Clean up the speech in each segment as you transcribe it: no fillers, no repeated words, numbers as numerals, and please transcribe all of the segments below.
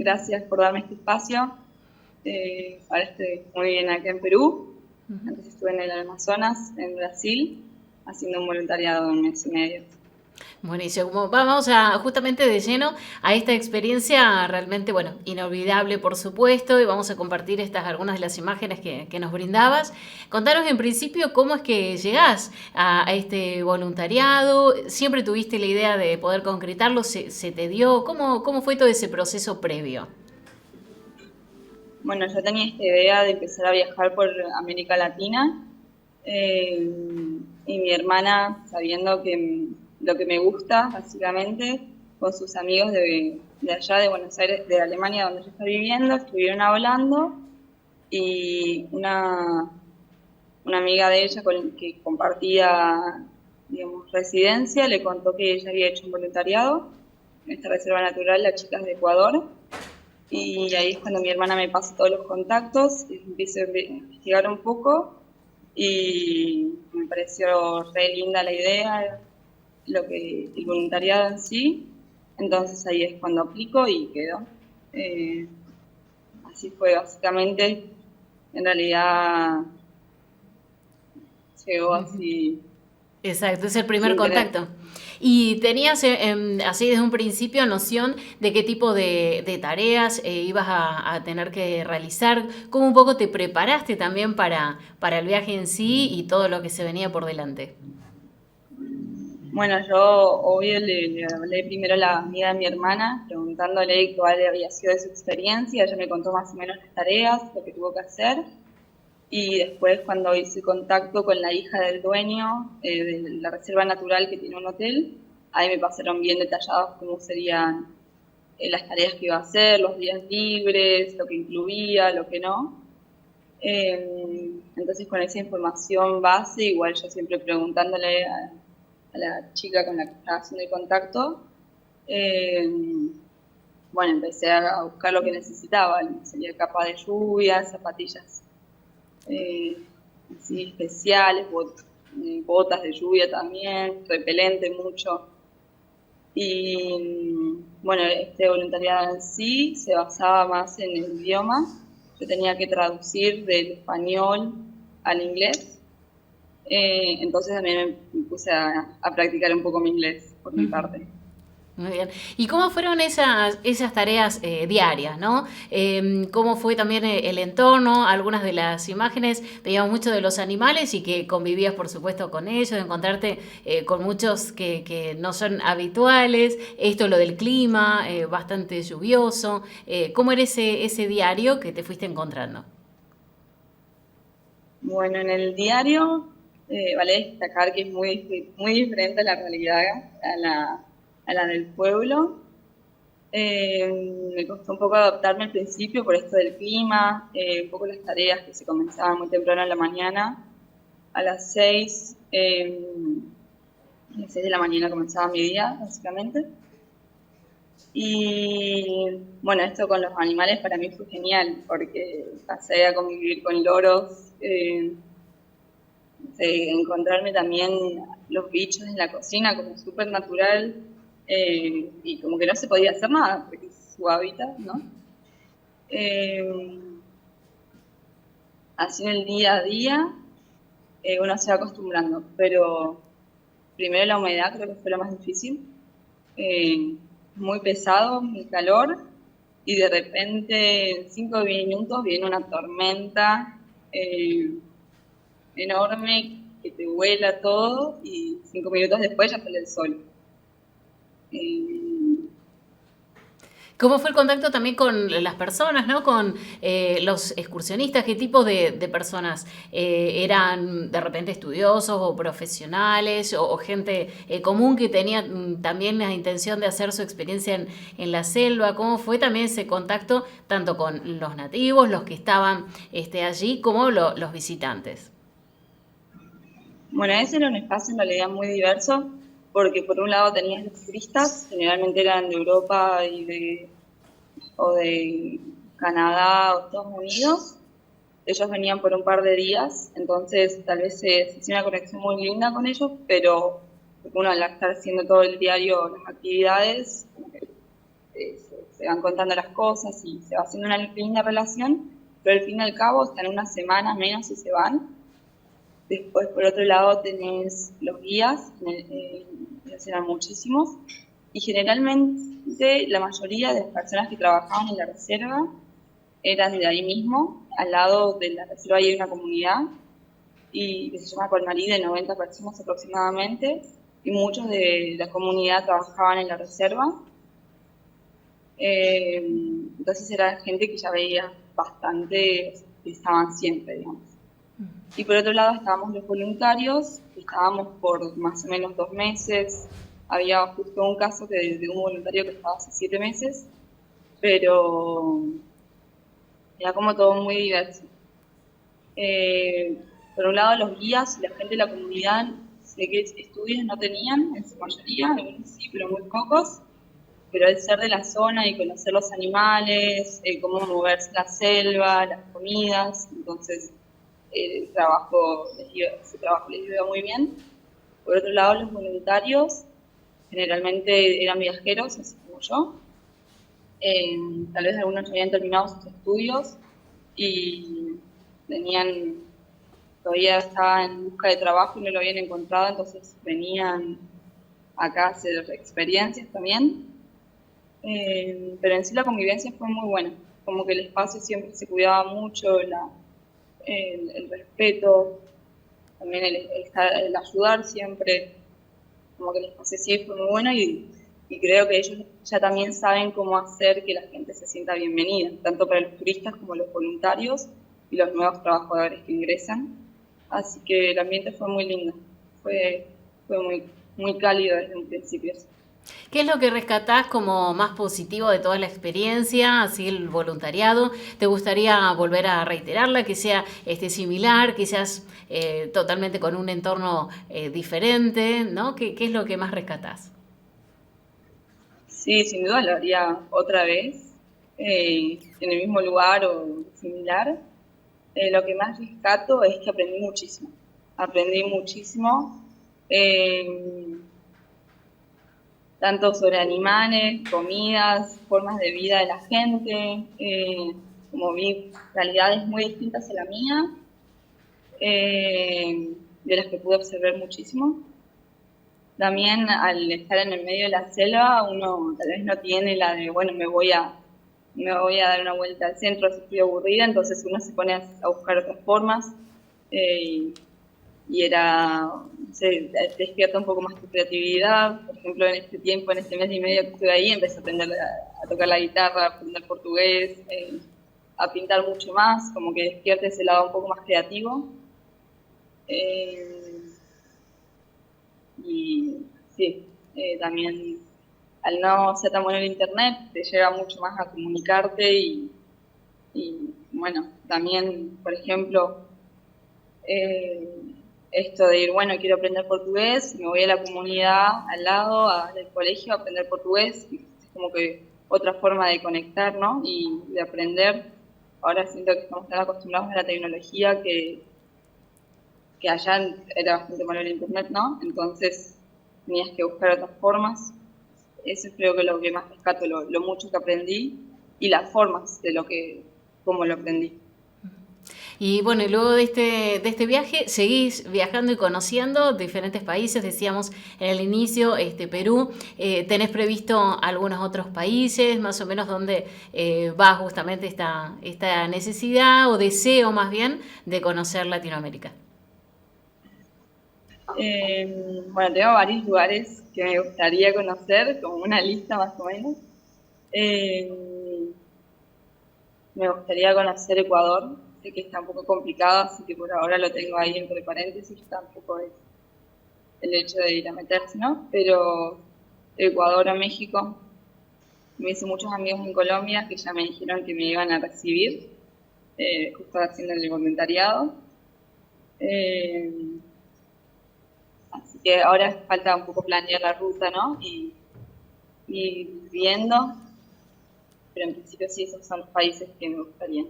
Gracias por darme este espacio. Ahora estoy muy bien acá en Perú. Antes estuve en el Amazonas, en Brasil, haciendo un voluntariado de 1 mes y medio. Buenísimo. Vamos a justamente de lleno a esta experiencia realmente, bueno, inolvidable por supuesto, y vamos a compartir estas algunas de las imágenes que nos brindabas. Contanos en principio cómo es que llegás a este voluntariado. ¿Siempre tuviste la idea de poder concretarlo? ¿Se te dio? ¿Cómo fue todo ese proceso previo? Bueno, yo tenía esta idea de empezar a viajar por América Latina, y mi hermana, sabiendo que lo que me gusta, básicamente, con sus amigos de allá, de Buenos Aires, de Alemania, donde yo estoy viviendo, estuvieron hablando y una amiga de ella con que compartía, digamos, residencia, le contó que ella había hecho un voluntariado en esta reserva natural, las chicas de Ecuador, y ahí es cuando mi hermana me pasa todos los contactos, y empiezo a investigar un poco, y me pareció re linda la idea, el voluntariado en sí, entonces ahí es cuando aplico y quedo. Eh, Así fue básicamente, en realidad llegó así Exacto, es el primer sin tener. contacto. ¿Y tenías así desde un principio noción de qué tipo de tareas ibas a tener que realizar? ¿Cómo un poco te preparaste también para el viaje en sí y todo lo que se venía por delante? Bueno, yo obvio le hablé primero a la amiga de mi hermana, preguntándole cuál había sido su experiencia. Ella me contó más o menos las tareas, lo que tuvo que hacer. Y después, cuando hice contacto con la hija del dueño de la reserva natural que tiene un hotel, ahí me pasaron bien detallados cómo serían las tareas que iba a hacer, los días libres, lo que incluía, lo que no. Entonces, con esa información base, igual yo siempre preguntándole a la chica con la que estaba haciendo el contacto, eh, bueno, empecé a buscar lo que necesitaba, sería capa de lluvia, zapatillas eh, así especiales, botas de lluvia también, repelente mucho. Y bueno, este voluntariado en sí se basaba más en el idioma. Yo tenía que traducir del español al inglés. Entonces también me puse a practicar un poco mi inglés por mi parte. Muy bien. ¿Y cómo fueron esas tareas diarias, ¿no? ¿Cómo fue también el entorno? Algunas de las imágenes veíamos mucho de los animales y que convivías, por supuesto, con ellos, de encontrarte con muchos que no son habituales. Esto, lo del clima, bastante lluvioso. ¿Cómo era ese diario que te fuiste encontrando? Bueno, en el diario vale destacar que es muy diferente a la realidad, a la del pueblo. Me costó un poco adaptarme al principio por esto del clima, un poco las tareas que se comenzaban muy temprano en la mañana. A las 6, a las 6 de la mañana comenzaba mi día, básicamente. Y bueno, esto con los animales para mí fue genial, porque pasé a convivir con loros, encontrarme también los bichos en la cocina como súper natural, y como que no se podía hacer nada, porque es su hábitat, ¿no? Eh, Así en el día a día uno se va acostumbrando, pero primero la humedad creo que fue lo más difícil, muy pesado, muy calor, y de repente en 5 minutos viene una tormenta eh, enorme que te vuela todo y 5 minutos después ya sale el sol. Eh, ¿Cómo fue el contacto también con las personas, ¿no? Con los excursionistas? ¿Qué tipo de personas? ¿Eran de repente estudiosos o profesionales o gente común que tenía también la intención de hacer su experiencia en la selva? ¿Cómo fue también ese contacto tanto con los nativos, los que estaban allí, como los visitantes? bueno, ese era un espacio en realidad muy diverso, porque por un lado tenías los turistas, generalmente eran de Europa o de Canadá o Estados Unidos. Ellos venían por un par de días, entonces tal vez se hacía una conexión muy linda con ellos, pero uno al estar haciendo todo el diario las actividades, como que, se van contando las cosas y se va haciendo una linda relación, pero al fin y al cabo están una semana menos y se van. Después, por otro lado, tenés los guías, eran muchísimos, y generalmente la mayoría de las personas que trabajaban en la reserva eran de ahí mismo. Al lado de la reserva hay una comunidad y que se llama Colmarí, de 90 personas aproximadamente, y muchos de la comunidad trabajaban en la reserva. Entonces era gente que ya veía bastante, que estaban siempre, digamos. Y por otro lado estábamos los voluntarios, que estábamos por más o menos 2 meses. Había justo un caso de un voluntario que estaba hace 7 meses, pero era como todo muy diverso. Por un lado los guías y la gente de la comunidad, sé que estudios no tenían, en su mayoría, algunos sí, pero muy pocos. Pero al ser de la zona y conocer los animales, cómo moverse en la selva, las comidas, entonces ese trabajo les iba muy bien. Por otro lado, los voluntarios generalmente eran viajeros, así como yo. Tal vez algunos ya habían terminado sus estudios y todavía estaban en busca de trabajo y no lo habían encontrado, entonces venían acá a hacer experiencias también. Pero en sí la convivencia fue muy buena, como que el espacio siempre se cuidaba mucho, el respeto, también el ayudar siempre, como que el espacio sí fue muy bueno y creo que ellos ya también saben cómo hacer que la gente se sienta bienvenida, tanto para los turistas como los voluntarios y los nuevos trabajadores que ingresan. Así que el ambiente fue muy lindo, fue muy, muy cálido desde un principio. ¿Qué es lo que rescatás como más positivo de toda la experiencia, así el voluntariado? ¿Te gustaría volver a reiterarla, que sea similar, quizás totalmente con un entorno diferente, ¿no? ¿Qué es lo que más rescatás? Sí, sin duda lo haría otra vez, en el mismo lugar o similar. Lo que más rescato es que aprendí muchísimo. Aprendí muchísimo, tanto sobre animales, comidas, formas de vida de la gente, como vi realidades muy distintas a la mía, de las que pude observar muchísimo. También al estar en el medio de la selva, uno tal vez no tiene la de, bueno, me voy a dar una vuelta al centro si estoy aburrida, entonces uno se pone a buscar otras formas, y se despierta un poco más tu creatividad. Por ejemplo, en este tiempo, en este mes y medio que estuve ahí, empecé a aprender a tocar la guitarra, a aprender portugués, a pintar mucho más, como que despierta ese lado un poco más creativo. Y sí, también al no ser tan bueno el internet, te lleva mucho más a comunicarte y bueno, también, por ejemplo, esto de ir, bueno, quiero aprender portugués, me voy a la comunidad al lado, al colegio a aprender portugués, es como que otra forma de conectar, ¿no? Y de aprender. Ahora siento que estamos tan acostumbrados a la tecnología que allá era bastante malo el internet, ¿no? Entonces tenías que buscar otras formas. Eso es creo que lo que más rescato, lo mucho que aprendí y las formas de cómo lo aprendí. Y bueno, y luego de este viaje seguís viajando y conociendo diferentes países, decíamos en el inicio, Perú. ¿Tenés previsto algunos otros países, más o menos donde va justamente esta necesidad o deseo más bien de conocer Latinoamérica? Bueno, tengo varios lugares que me gustaría conocer, como una lista más o menos. Me gustaría conocer Ecuador, sé que está un poco complicado, así que por ahora lo tengo ahí entre paréntesis, tampoco es el hecho de ir a meterse, ¿no? Pero Ecuador o México, me hice muchos amigos en Colombia que ya me dijeron que me iban a recibir, justo haciendo el voluntariado. Así que ahora falta un poco planear la ruta, ¿no? Y viendo, pero en principio sí, esos son los países que me gustarían.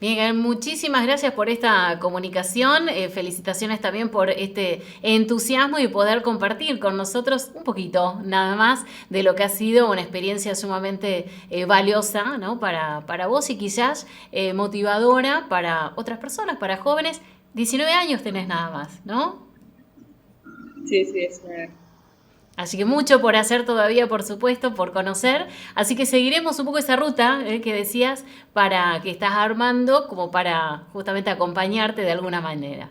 Miguel, muchísimas gracias por esta comunicación. Felicitaciones también por este entusiasmo y poder compartir con nosotros un poquito, nada más, de lo que ha sido una experiencia sumamente valiosa, ¿no? Para vos y quizás motivadora para otras personas, para jóvenes. 19 años tenés nada más, ¿no? Sí, sí, es Así que mucho por hacer todavía, por supuesto, por conocer. Así que seguiremos un poco esa ruta que decías para que estás armando, como para justamente acompañarte de alguna manera.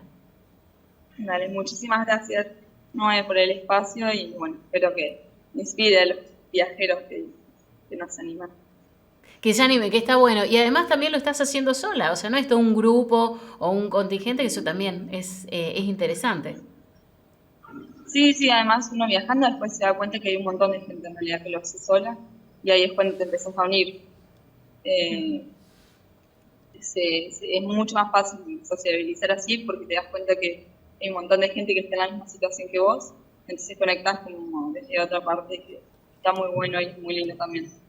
dale, muchísimas gracias, Noé, por el espacio y bueno, espero que inspire a los viajeros que nos animan. Que ya anime, que está bueno. Y además también lo estás haciendo sola, o sea, no es todo un grupo o un contingente, que eso también es interesante. Sí, sí, además uno viajando después se da cuenta que hay un montón de gente en realidad que lo hace sola y ahí es cuando te empezás a unir. Eh, es mucho más fácil sociabilizar así porque te das cuenta que hay un montón de gente que está en la misma situación que vos, entonces conectás como desde otra parte que está muy bueno y muy lindo también.